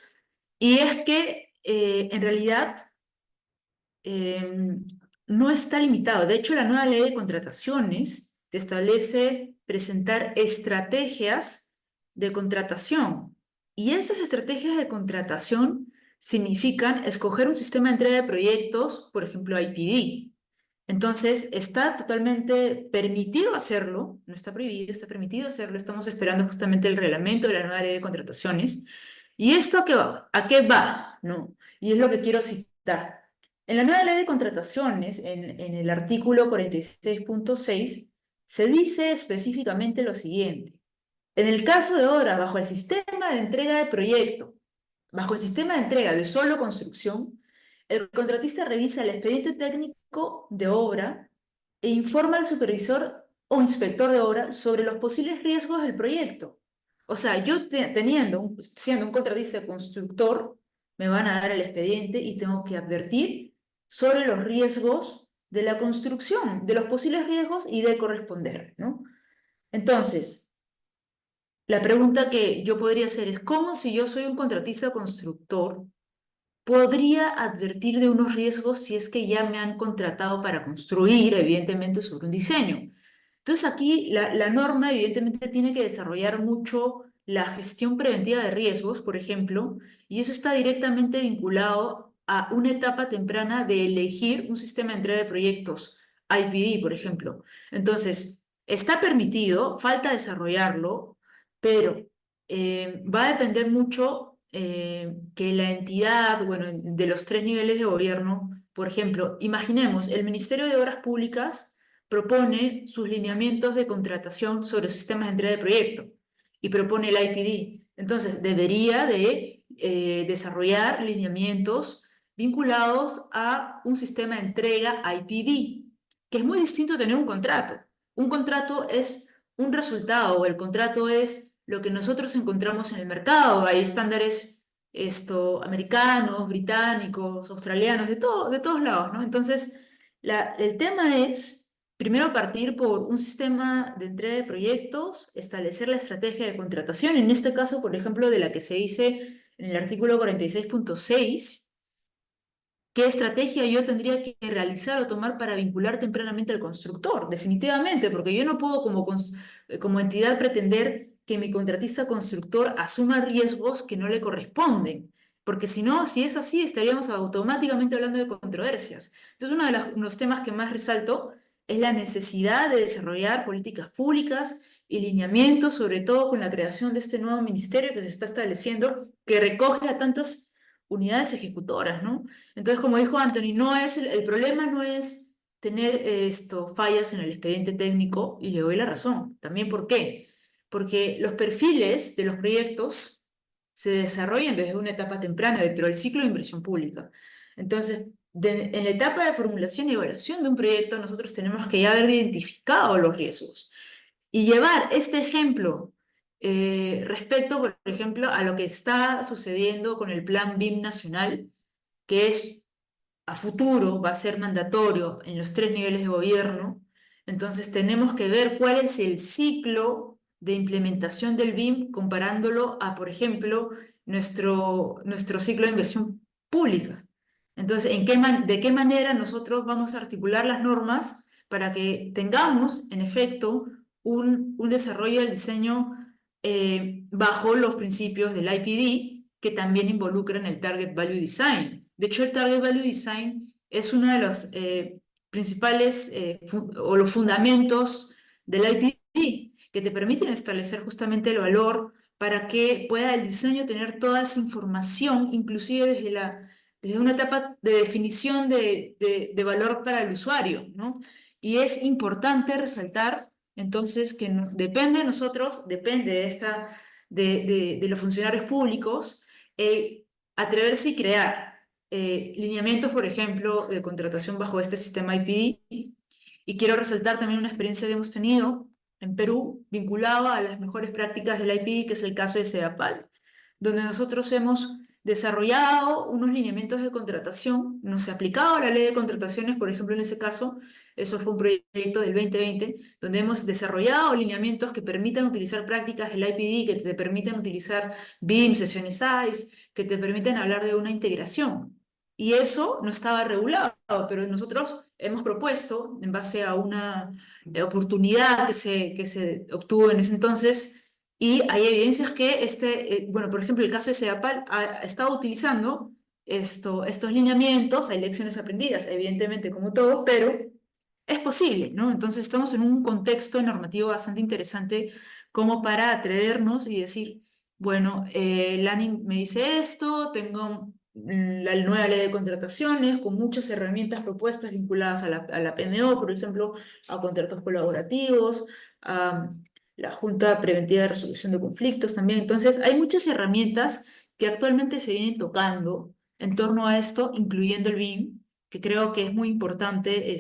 Y es que en realidad no está limitado. De hecho, la nueva ley de contrataciones te establece presentar estrategias de contratación. Y esas estrategias de contratación significan escoger un sistema de entrega de proyectos, por ejemplo, IPD. Entonces, está totalmente permitido hacerlo, no está prohibido, está permitido hacerlo. Estamos esperando justamente el reglamento de la nueva ley de contrataciones. ¿Y esto a qué va? ¿A qué va? ¿No? Y es lo que quiero citar. En la nueva ley de contrataciones, en el artículo 46.6, se dice específicamente lo siguiente. En el caso de obra bajo el sistema de entrega de proyecto, bajo el sistema de entrega de solo construcción, el contratista revisa el expediente técnico de obra e informa al supervisor o inspector de obra sobre los posibles riesgos del proyecto. O sea, yo siendo un contratista constructor, me van a dar el expediente y tengo que advertir sobre los riesgos de la construcción, de los posibles riesgos y de corresponder, ¿no? Entonces, la pregunta que yo podría hacer es, ¿cómo si yo soy un contratista constructor, podría advertir de unos riesgos si es que ya me han contratado para construir, evidentemente, sobre un diseño? Entonces aquí la norma evidentemente tiene que desarrollar mucho la gestión preventiva de riesgos, por ejemplo, y eso está directamente vinculado a una etapa temprana de elegir un sistema de entrega de proyectos, IPD, por ejemplo. Entonces, está permitido, falta desarrollarlo, pero va a depender mucho que la entidad, bueno, de los tres niveles de gobierno, por ejemplo, imaginemos, el Ministerio de Obras Públicas propone sus lineamientos de contratación sobre sistemas de entrega de proyecto y propone el IPD. Entonces, debería de desarrollar lineamientos vinculados a un sistema de entrega IPD, que es muy distinto a tener un contrato. Un contrato es un resultado, o el contrato es lo que nosotros encontramos en el mercado. Hay estándares americanos, británicos, australianos, de todos lados, ¿no? Entonces, el tema es, primero, partir por un sistema de entrega de proyectos, establecer la estrategia de contratación, en este caso, por ejemplo, de la que se dice en el artículo 46.6. ¿Qué estrategia yo tendría que realizar o tomar para vincular tempranamente al constructor? Definitivamente, porque yo no puedo como entidad pretender que mi contratista constructor asuma riesgos que no le corresponden, porque si no, si es así, estaríamos automáticamente hablando de controversias. Entonces, uno de los temas que más resalto es la necesidad de desarrollar políticas públicas y lineamientos, sobre todo con la creación de este nuevo ministerio que se está estableciendo, que recoge a tantas unidades ejecutoras, ¿no? Entonces, como dijo Anthony, el problema no es tener fallas en el expediente técnico, y le doy la razón. También, ¿por qué? Porque los perfiles de los proyectos se desarrollan desde una etapa temprana dentro del ciclo de inversión pública. Entonces, en la etapa de formulación y evaluación de un proyecto, nosotros tenemos que ya haber identificado los riesgos y llevar este ejemplo respecto, por ejemplo, a lo que está sucediendo con el Plan BIM nacional, que es a futuro, va a ser mandatorio en los tres niveles de gobierno. Entonces tenemos que ver cuál es el ciclo de implementación del BIM comparándolo a, por ejemplo, nuestro ciclo de inversión pública. Entonces, ¿de qué manera nosotros vamos a articular las normas para que tengamos, en efecto, un desarrollo del diseño bajo los principios del IPD, que también involucran el Target Value Design? De hecho, el Target Value Design es uno de los principales o los fundamentos del IPD, que te permiten establecer justamente el valor para que pueda el diseño tener toda esa información, inclusive desde una etapa de definición de valor para el usuario, ¿no? Y es importante resaltar entonces que depende de nosotros, depende de los funcionarios públicos, atreverse y crear lineamientos, por ejemplo, de contratación bajo este sistema IPD. Y quiero resaltar también una experiencia que hemos tenido en Perú vinculado a las mejores prácticas del IPD, que es el caso de CEDAPAL, donde nosotros hemos desarrollado unos lineamientos de contratación, nos ha aplicado la ley de contrataciones, por ejemplo, en ese caso, eso fue un proyecto del 2020, donde hemos desarrollado lineamientos que permitan utilizar prácticas del IPD, que te permitan utilizar BIM, sesiones SAIS, que te permiten hablar de una integración. Y eso no estaba regulado pero nosotros hemos propuesto, en base a una oportunidad que se obtuvo en ese entonces, y hay evidencias que bueno, por ejemplo, el caso de CEDAPAL ha estado utilizando estos lineamientos, hay lecciones aprendidas, evidentemente, como todo, pero es posible, ¿no? Entonces estamos en un contexto normativo bastante interesante como para atrevernos y decir, bueno, Lani me dice esto, tengo la nueva ley de contrataciones con muchas herramientas propuestas vinculadas a la PMO, por ejemplo, a contratos colaborativos, a la Junta Preventiva de Resolución de Conflictos también. Entonces, hay muchas herramientas que actualmente se vienen tocando en torno a esto, incluyendo el BIM, que creo que es muy importante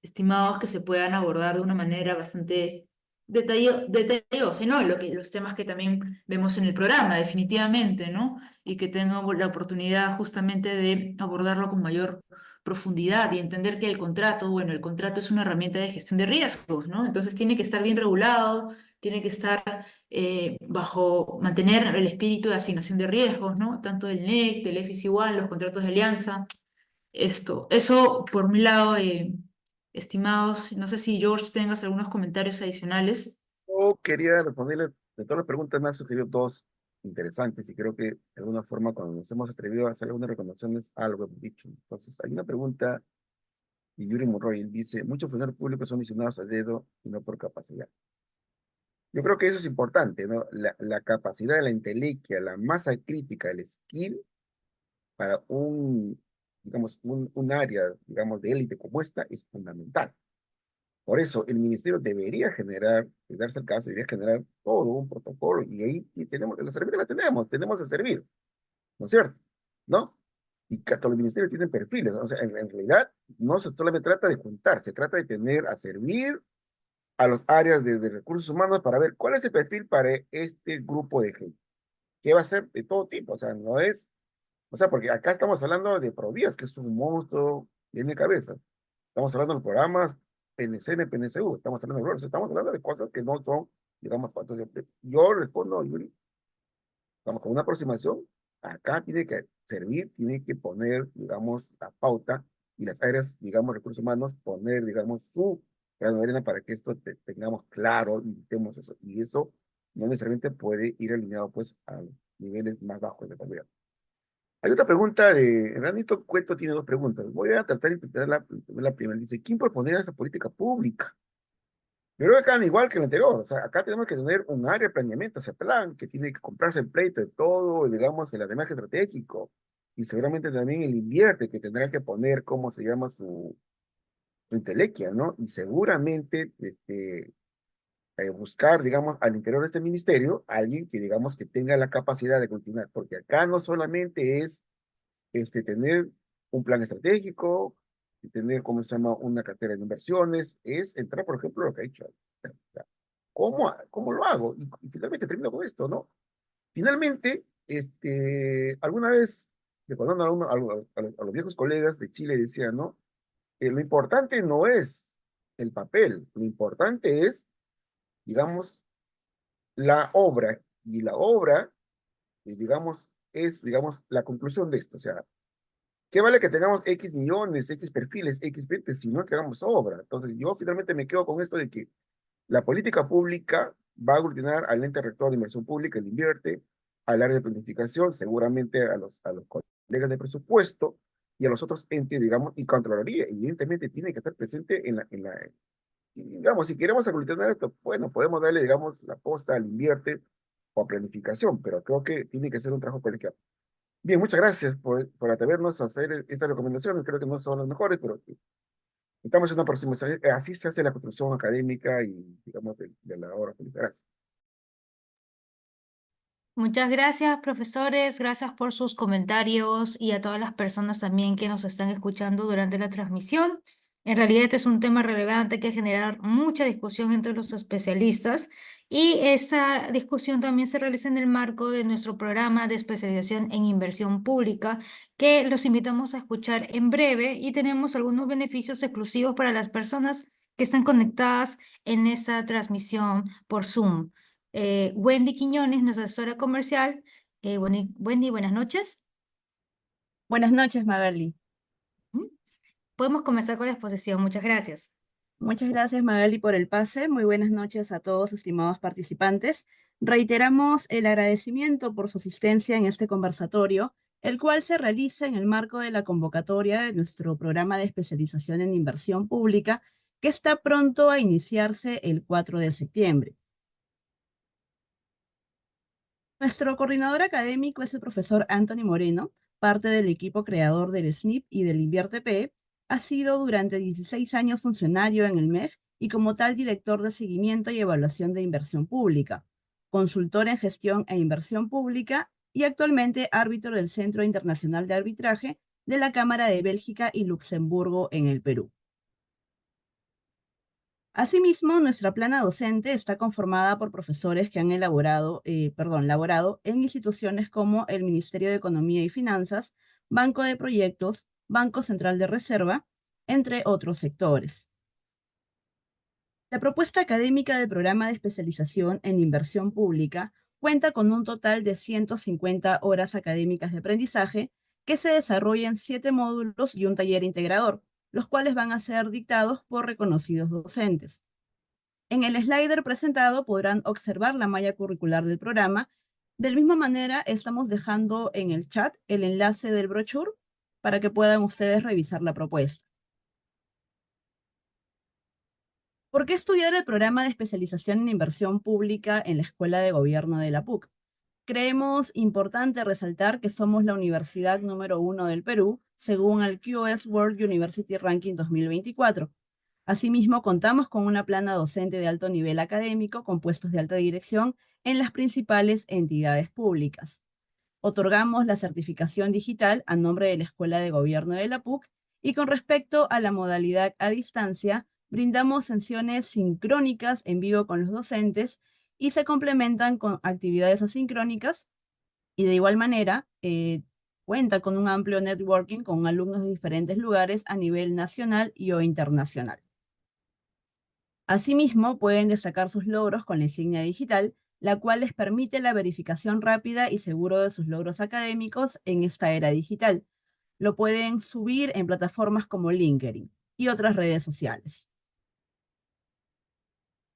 estimados, que se puedan abordar de una manera bastante detallosa, ¿no? Los temas que también vemos en el programa, definitivamente, ¿no? Y que tengan la oportunidad justamente de abordarlo con mayor profundidad y entender que el contrato, bueno, el contrato es una herramienta de gestión de riesgos, ¿no? Entonces tiene que estar bien regulado, tiene que estar mantener el espíritu de asignación de riesgos, ¿no? Tanto del NEC, del FIC igual, los contratos de alianza. Eso por mi lado, estimados, no sé si George tengas algunos comentarios adicionales. Yo quería responderle de todas las preguntas, me han sugerido dos interesantes y creo que de alguna forma cuando nos hemos atrevido a hacer algunas recomendaciones, algo hemos dicho. Entonces, hay una pregunta y Yuri Monroy él dice, muchos funcionarios públicos son misionados a dedo y no por capacidad. Yo creo que eso es importante, ¿no? La capacidad, la inteligencia, la masa crítica, el skill para digamos, un área, digamos, de élite como esta es fundamental. Por eso el ministerio debería generar, de darse el caso, debería generar todo un protocolo y ahí y tenemos, la servir la tenemos a servir, ¿no es cierto? ¿No? Y todos los ministerios tienen perfiles, ¿no? O sea, en realidad no se solamente trata de juntar, se trata de tener a servir a las áreas de recursos humanos para ver cuál es el perfil para este grupo de gente, que va a ser de todo tipo, o sea, no es, o sea, porque acá estamos hablando de Provías, que es un monstruo, tiene cabeza. Estamos hablando de los programas PNCN, PNCU, estamos hablando de errores, estamos hablando de cosas que no son, digamos, entonces, yo respondo, Yuri, vamos con una aproximación, acá tiene que servir, tiene que poner, digamos, la pauta y las áreas, digamos, recursos humanos, poner, digamos, su grano de arena para que esto tengamos claro y tenemos eso. Y eso no necesariamente puede ir alineado, pues, a los niveles más bajos de calidad. Hay otra pregunta de Ranito Cueto, tiene dos preguntas. Voy a tratar de interpretar la primera. Dice, ¿quién proponer esa política pública? Yo creo que acá igual que en el anterior, o sea, acá tenemos que tener un área de planeamiento, ese plan, que tiene que comprarse el pleito de todo, digamos, el andamiaje estratégico, y seguramente también el invierte, que tendrá que poner, ¿cómo se llama? Su intelequia, ¿no? Y seguramente, buscar, digamos, al interior de este ministerio, alguien que, digamos, que tenga la capacidad de continuar, porque acá no solamente es tener un plan estratégico, y tener, ¿cómo se llama?, una cartera de inversiones, es entrar, por ejemplo, lo que ha dicho. ¿Cómo lo hago? Y finalmente termino con esto, ¿no? Finalmente, alguna vez, recordando a los viejos colegas de Chile, decía, ¿no? Lo importante no es el papel, lo importante es, digamos, la obra, y la obra, digamos, es, digamos, la conclusión de esto, o sea, ¿qué vale que tengamos X millones, X perfiles, X veces si no hagamos obra? Entonces, yo finalmente me quedo con esto de que la política pública va a aglutinar al ente rector de inversión pública, el invierte, al área de planificación, seguramente a los colegas de presupuesto y a los otros entes, digamos, y Contraloría. Evidentemente tiene que estar presente y, digamos, si queremos aglutinar esto, bueno, podemos darle, digamos, la posta al invierte o a planificación, pero creo que tiene que ser un trabajo colegiado. Bien, muchas gracias por atrevernos a hacer estas recomendaciones. Creo que no son las mejores, pero estamos en una aproximación. Así se hace la construcción académica y, digamos, de la obra pública. Gracias. Muchas gracias, profesores. Gracias por sus comentarios y a todas las personas también que nos están escuchando durante la transmisión. En realidad, este es un tema relevante que generar mucha discusión entre los especialistas y esa discusión también se realiza en el marco de nuestro programa de especialización en inversión pública, que los invitamos a escuchar en breve y tenemos algunos beneficios exclusivos para las personas que están conectadas en esta transmisión por Zoom. Wendy Quiñones, nuestra asesora comercial. Wendy, buenas noches. Buenas noches, Magali. ¿Mm? Podemos comenzar con la exposición. Muchas gracias. Muchas gracias, Magali, por el pase. Muy buenas noches a todos, estimados participantes. Reiteramos el agradecimiento por su asistencia en este conversatorio, el cual se realiza en el marco de la convocatoria de nuestro programa de especialización en inversión pública, que está pronto a iniciarse el 4 de septiembre. Nuestro coordinador académico es el profesor Anthony Moreno, parte del equipo creador del SNIP y del InviérteP. Ha sido durante 16 años funcionario en el MEF y como tal director de seguimiento y evaluación de inversión pública, consultor en gestión e inversión pública y actualmente árbitro del Centro Internacional de Arbitraje de la Cámara de Bélgica y Luxemburgo en el Perú. Asimismo, nuestra plana docente está conformada por profesores que han laborado en instituciones como el Ministerio de Economía y Finanzas, Banco de Proyectos, Banco Central de Reserva, entre otros sectores. La propuesta académica del programa de especialización en inversión pública cuenta con un total de 150 horas académicas de aprendizaje que se desarrollan en 7 módulos y un taller integrador, los cuales van a ser dictados por reconocidos docentes. En el slider presentado podrán observar la malla curricular del programa. De la misma manera, estamos dejando en el chat el enlace del brochure para que puedan ustedes revisar la propuesta. ¿Por qué estudiar el programa de especialización en inversión pública en la Escuela de Gobierno de la PUC? Creemos importante resaltar que somos la universidad número 1 del Perú, según el QS World University Ranking 2024. Asimismo, contamos con una plana docente de alto nivel académico con puestos de alta dirección en las principales entidades públicas. Otorgamos la certificación digital a nombre de la Escuela de Gobierno de la PUC y con respecto a la modalidad a distancia, brindamos sesiones sincrónicas en vivo con los docentes y se complementan con actividades asincrónicas y de igual manera cuenta con un amplio networking con alumnos de diferentes lugares a nivel nacional y o internacional. Asimismo, pueden destacar sus logros con la insignia digital, la cual les permite la verificación rápida y seguro de sus logros académicos en esta era digital. Lo pueden subir en plataformas como LinkedIn y otras redes sociales.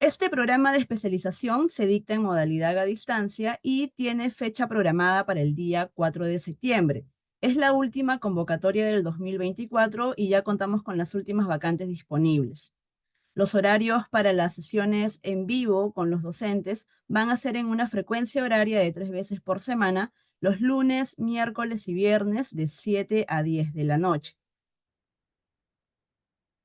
Este programa de especialización se dicta en modalidad a distancia y tiene fecha programada para el día 4 de septiembre. Es la última convocatoria del 2024 y ya contamos con las últimas vacantes disponibles. Los horarios para las sesiones en vivo con los docentes van a ser en una frecuencia horaria de 3 veces por semana, los lunes, miércoles y viernes de 7 a 10 de la noche.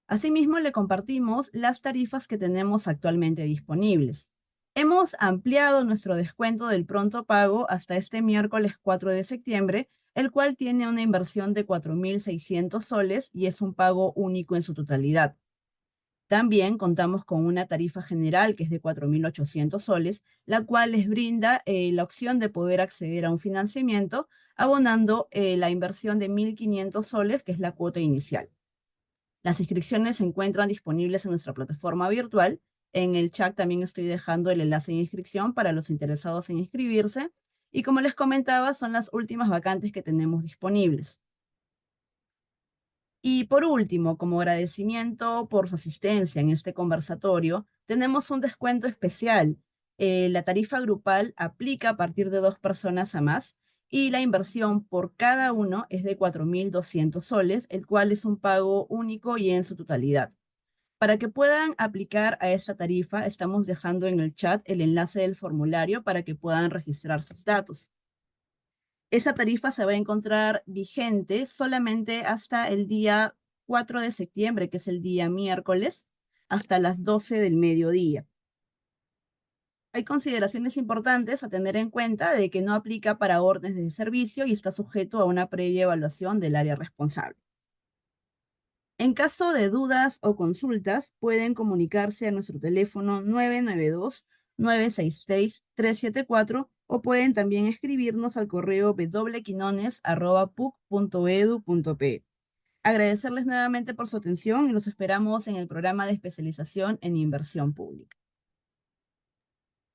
Asimismo, le compartimos las tarifas que tenemos actualmente disponibles. Hemos ampliado nuestro descuento del pronto pago hasta este miércoles 4 de septiembre, el cual tiene una inversión de 4.600 soles y es un pago único en su totalidad. También contamos con una tarifa general que es de 4.800 soles, la cual les brinda la opción de poder acceder a un financiamiento abonando la inversión de 1.500 soles, que es la cuota inicial. Las inscripciones se encuentran disponibles en nuestra plataforma virtual. En el chat también estoy dejando el enlace de inscripción para los interesados en inscribirse. Y como les comentaba, son las últimas vacantes que tenemos disponibles. Y por último, como agradecimiento por su asistencia en este conversatorio, tenemos un descuento especial. La tarifa grupal aplica a partir de 2 personas a más y la inversión por cada uno es de 4.200 soles, el cual es un pago único y en su totalidad. Para que puedan aplicar a esta tarifa, estamos dejando en el chat el enlace del formulario para que puedan registrar sus datos. Esa tarifa se va a encontrar vigente solamente hasta el día 4 de septiembre, que es el día miércoles, hasta las 12 del mediodía. Hay consideraciones importantes a tener en cuenta de que no aplica para órdenes de servicio y está sujeto a una previa evaluación del área responsable. En caso de dudas o consultas, pueden comunicarse a nuestro teléfono 992-966-374 o pueden también escribirnos al correo www.quinones@puc.edu.pe. Agradecerles nuevamente por su atención y los esperamos en el programa de especialización en inversión pública.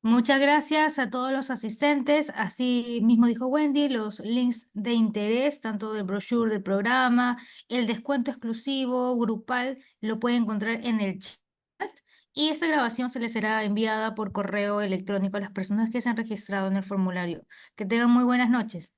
Muchas gracias a todos los asistentes. Así mismo dijo Wendy, los links de interés, tanto del brochure del programa, el descuento exclusivo, grupal, lo pueden encontrar en el chat. Y esta grabación se les será enviada por correo electrónico a las personas que se han registrado en el formulario. Que tengan muy buenas noches.